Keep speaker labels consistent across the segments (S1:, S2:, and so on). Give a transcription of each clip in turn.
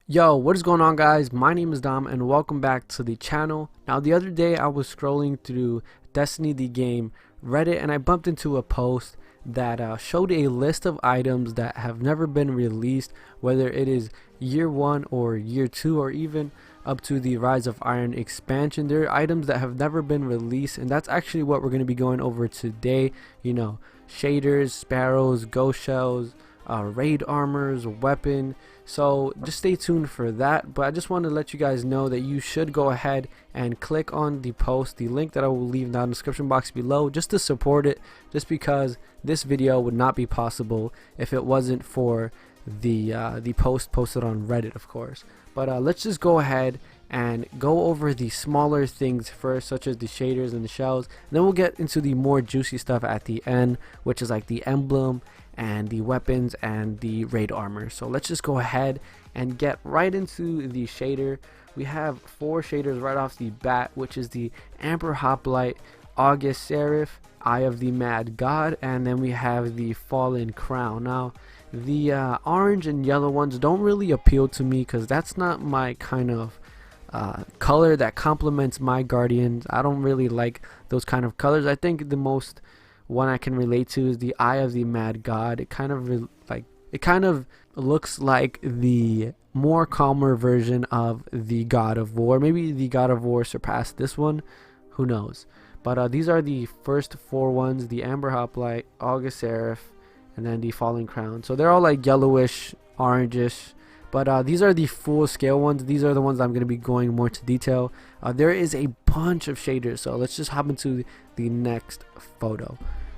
S1: Yo, what is going on, guys? My name is Dom and welcome back to the channel. Now, the other day I was scrolling through Destiny the game Reddit and I bumped into a post that showed a list of items that have never been released, whether it is year 1 or year 2 or even up to the Rise of Iron expansion. There are items that have never been released, and that's actually what we're going to be going over today. You know, shaders, sparrows, ghost shells, raid armors, weapon. So just stay tuned for that. But I just want to let you guys know that you should go ahead and click on the post, the link that I will leave down in the description box below, just to support it, just because this video would not be possible if it wasn't for the post posted on Reddit, of course. But let's just go ahead and go over the smaller things first, such as the shaders and the shells, and then we'll get into the more juicy stuff at the end, which is like the emblem and the weapons and the raid armor. So let's just go ahead and get right into the shader. We have 4 shaders right off the bat, which is the Amber Hoplite, August Seraph, Eye of the Mad God, and then we have the Fallen Crown. Now the orange and yellow ones don't really appeal to me because that's not my kind of color that complements my guardians. I don't really like those kind of colors. I think the most one I can relate to is the Eye of the Mad God. It kind of looks like the more calmer version of the God of War. Maybe the God of War surpassed this one, who knows. But these are the first 4 ones: the Amber Hoplite, August Seraph, and then the Fallen Crown. So they're all like yellowish, orangish. But these are the full scale ones. These are the ones I'm going to be going more to detail. There is a bunch of shaders, so let's just hop into the next photo.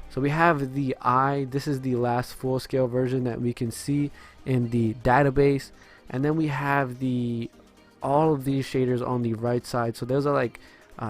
S1: So we have the eye. This is the last full scale version that we can see in the database. And then we have all of these shaders on the right side. So those are like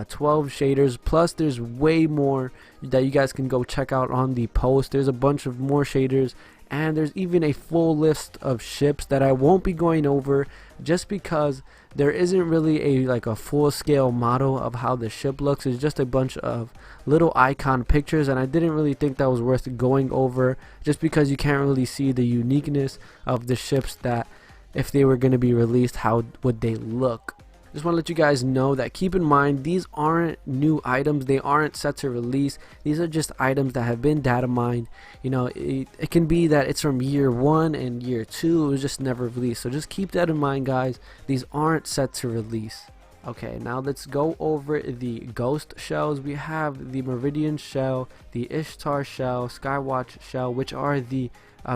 S1: 12 shaders, plus there's way more that you guys can go check out on the post. There's a bunch of more shaders, and there's even a full list of ships that I won't be going over, just because there isn't really a full scale model of how the ship looks. It's just a bunch of little icon pictures, and I didn't really think that was worth going over, just because you can't really see the uniqueness of the ships, that if they were going to be released, how would they look. Just want to let you guys know that keep in mind, these aren't new items. They aren't set to release. These are just items that have been data mined. You know, it can be that it's from year 1 and year 2. It was just never released. So just keep that in mind, guys. These aren't set to release. Okay, now let's go over the ghost shells. We have the Meridian shell, the Ishtar shell, Skywatch shell, which are the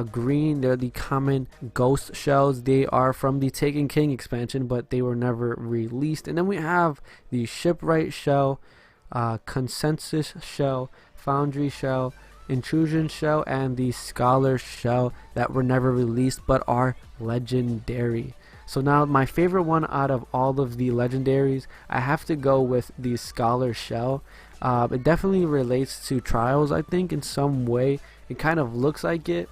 S1: green. They're the common ghost shells. They are from the Taken King expansion, but they were never released. And then we have the Shipwright shell, Consensus shell, Foundry shell, Intrusion shell, and the Scholar shell that were never released but are legendary. So now my favorite one out of all of the legendaries, I have to go with the Scholar shell. It definitely relates to Trials, I think, in some way. It kind of looks like it.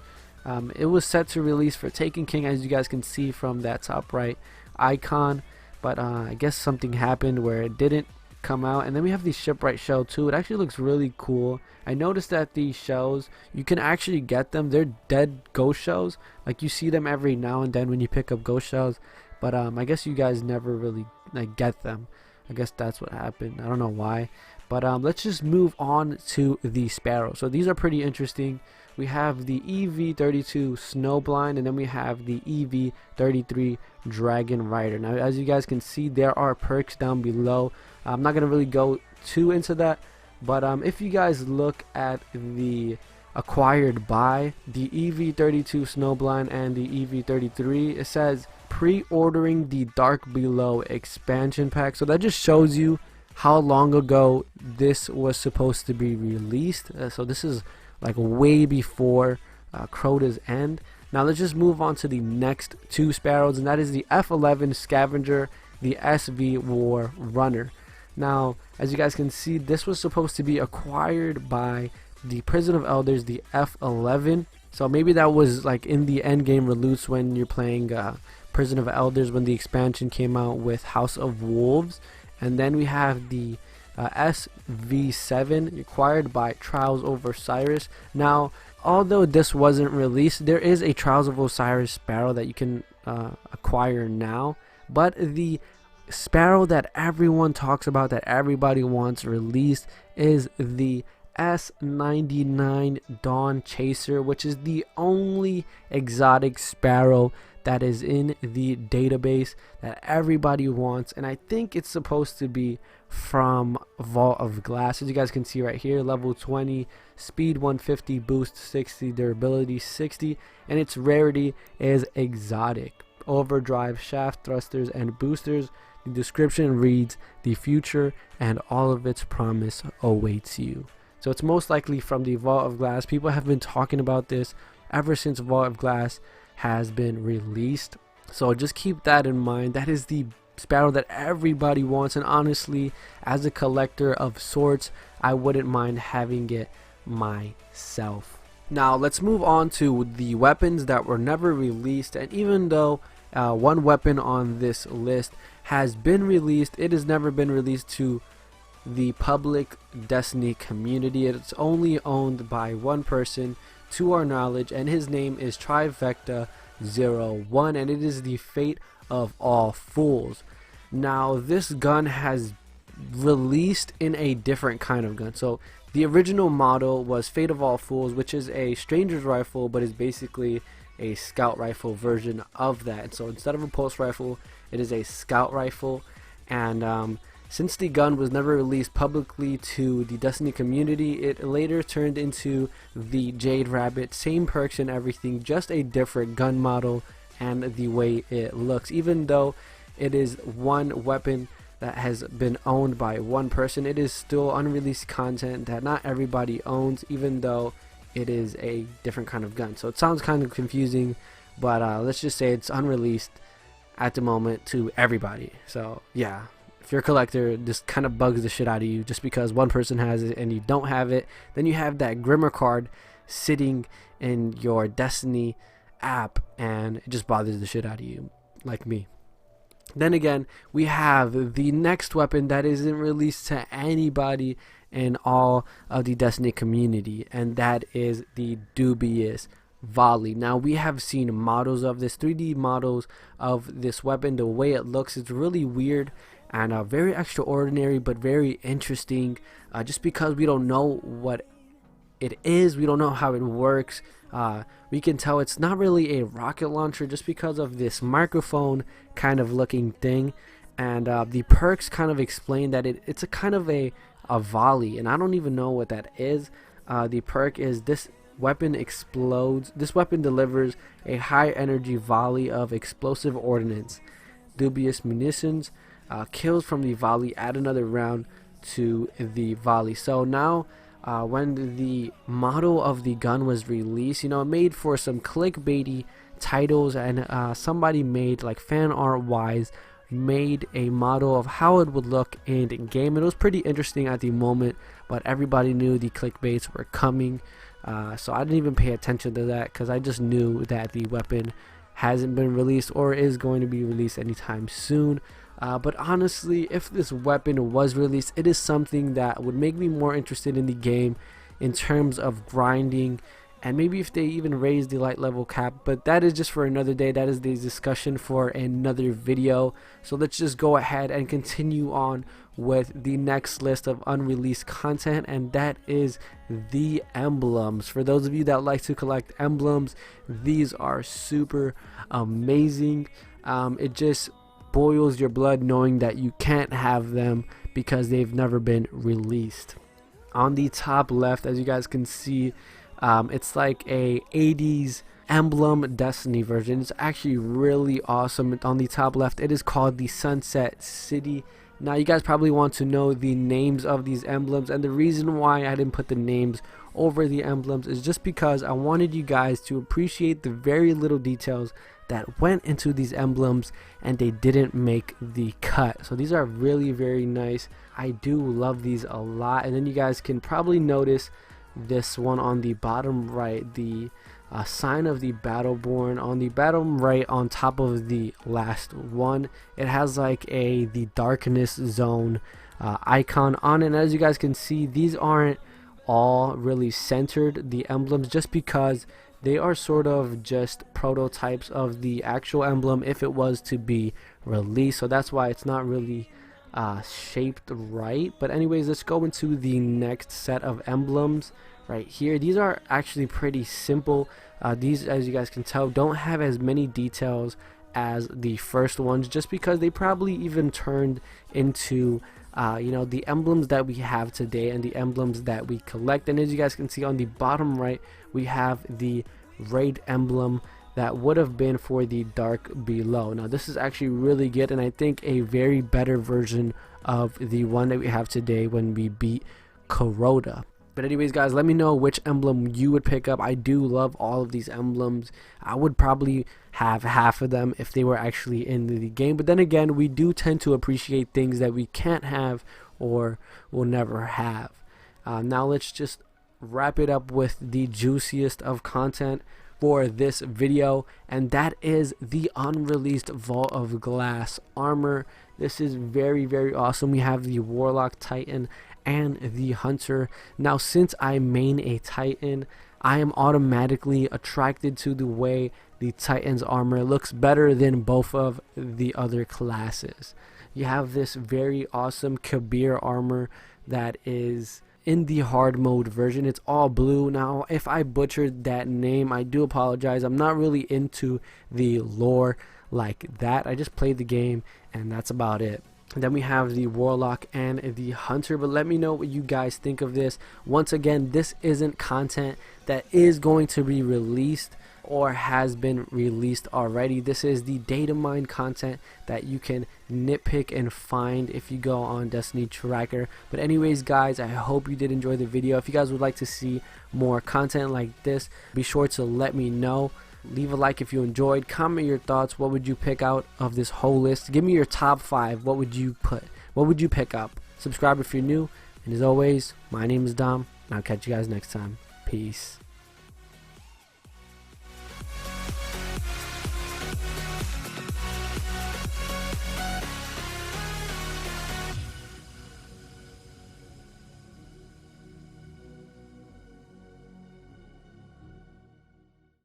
S1: It was set to release for Taken King, as you guys can see from that top right icon, but I guess something happened where it didn't come out. And then we have the Shipwright shell too. It actually looks really cool. I noticed that these shells, you can actually get them. They're dead ghost shells. Like, you see them every now and then when you pick up ghost shells, but I guess you guys never really get them. I guess that's what happened. I don't know why. But let's just move on to the Sparrow. So these are pretty interesting. We have the EV32 Snowblind, and then we have the EV33 Dragon Rider. Now, as you guys can see, there are perks down below. I'm not going to really go too into that, but if you guys look at the acquired by the EV32 Snowblind and the EV33, it says pre-ordering the Dark Below expansion pack. So that just shows you how long ago this was supposed to be released. So this is like way before Crota's end. Now let's just move on to the next 2 Sparrows, and that is the F11 Scavenger, the SV War Runner. Now, as you guys can see, this was supposed to be acquired by the Prison of Elders, the F11. So maybe that was like in the end game release when you're playing Prison of Elders, when the expansion came out with House of Wolves. And then we have the SV7 acquired by Trials of Osiris. Now, although this wasn't released, there is a Trials of Osiris Sparrow that you can acquire now, but the Sparrow that everyone talks about, that everybody wants released, is the S99 Dawn Chaser, which is the only exotic Sparrow that is in the database that everybody wants, and I think it's supposed to be from Vault of Glass. As you guys can see right here, level 20, speed 150, boost 60, durability 60, and its rarity is exotic. Overdrive, shaft thrusters, and boosters. The description reads, "The future and all of its promise awaits you." So it's most likely from the Vault of Glass. People have been talking about this ever since Vault of Glass has been released. So just keep that in mind. That is the Sparrow that everybody wants, and honestly, as a collector of sorts, I wouldn't mind having it myself. Now let's move on to the weapons that were never released, and even though one weapon on this list has been released, it has never been released to the public Destiny community. It's only owned by one person to our knowledge, and his name is Trifecta01, and it is the Fate of All Fools. Now this gun has released in a different kind of gun. So the original model was Fate of All Fools, which is a stranger's rifle, but is basically a scout rifle version of that. And so instead of a pulse rifle, it is a scout rifle. And since the gun was never released publicly to the Destiny community, it later turned into the Jade Rabbit, same perks and everything, just a different gun model and the way it looks. Even though it is one weapon that has been owned by one person, it is still unreleased content that not everybody owns, even though it is a different kind of gun. So it sounds kind of confusing, but let's just say it's unreleased at the moment to everybody. So yeah, if you're a collector, this kind of bugs the shit out of you just because one person has it and you don't have it. Then you have that Grimmer card sitting in your Destiny app and it just bothers the shit out of you, like me. Then again, we have the next weapon that isn't released to anybody in all of the Destiny community, and that is the dubious Volley. Now we have seen models of this, 3D models of this weapon. The way it looks is really weird and very extraordinary, but very interesting, just because we don't know what it is, we don't know how it works. We can tell it's not really a rocket launcher just because of this microphone kind of looking thing, and the perks kind of explain that it's a kind of a volley, and I don't even know what that is. The perk is this weapon explodes. This weapon delivers a high energy volley of explosive ordnance. Dubious munitions, kills from the volley add another round to the volley. So now when the model of the gun was released, it made for some clickbaity titles, and somebody made, like fan art wise, made a model of how it would look in game. It was pretty interesting at the moment, but everybody knew the clickbaits were coming, so I didn't even pay attention to that because I just knew that the weapon hasn't been released or is going to be released anytime soon. But honestly, if this weapon was released, it is something that would make me more interested in the game in terms of grinding, and maybe if they even raise the light level cap, but that is just for another day. That is the discussion for another video. So let's just go ahead and continue on with the next list of unreleased content, and that is the emblems. For those of you that like to collect emblems, these are super amazing. It just boils your blood knowing that you can't have them because they've never been released. On the top left, as you guys can see, it's like a 80s emblem Destiny version. It's actually really awesome. On the top left, it is called the Sunset City. Now you guys probably want to know the names of these emblems, and the reason why I didn't put the names over the emblems is just because I wanted you guys to appreciate the very little details that went into these emblems, and they didn't make the cut. So these are really very nice. I do love these a lot. And then you guys can probably notice this one on the bottom right, the sign of the Battleborn on the bottom right on top of the last one. It has like the darkness zone icon on it. And as you guys can see, these aren't all really centered, the emblems, just because they are sort of just prototypes of the actual emblem if it was to be released. So that's why it's not really shaped right. But anyways, let's go into the next set of emblems right here. These are actually pretty simple. These, as you guys can tell, don't have as many details as the first ones, just because they probably even turned into you know, the emblems that we have today and the emblems that we collect. And as you guys can see on the bottom right, we have the raid emblem that would have been for the dark below. Now this is actually really good, and I think a very better version of the one that we have today when we beat Kuroda. But anyways, guys, let me know which emblem you would pick up. I do love all of these emblems. I would probably have half of them if they were actually in the game. But then again, we do tend to appreciate things that we can't have or will never have. Now let's just wrap it up with the juiciest of content for this video, and that is the unreleased Vault of Glass armor. This is very, very awesome. We have the Warlock Titan and the Hunter. Now since I main a Titan, I am automatically attracted to the way the Titan's armor looks better than both of the other classes. You have this very awesome Kabir armor that is in the hard mode version. It's all blue. Now if I butchered that name, I do apologize. I'm not really into the lore like that. I just played the game and that's about it. And then we have the Warlock and the Hunter. But let me know what you guys think of this. Once again, this isn't content that is going to be released or has been released already. This is the data mine content that you can nitpick and find if you go on Destiny Tracker. But anyways, guys, I hope you did enjoy the video. If you guys would like to see more content like this, be sure to let me know. Leave a like if you enjoyed. Comment your thoughts. What would you pick out of this whole list? Give me your top 5. What would you put? What would you pick up? Subscribe if you're new. And as always, my name is Dom, and I'll catch you guys next time. Peace.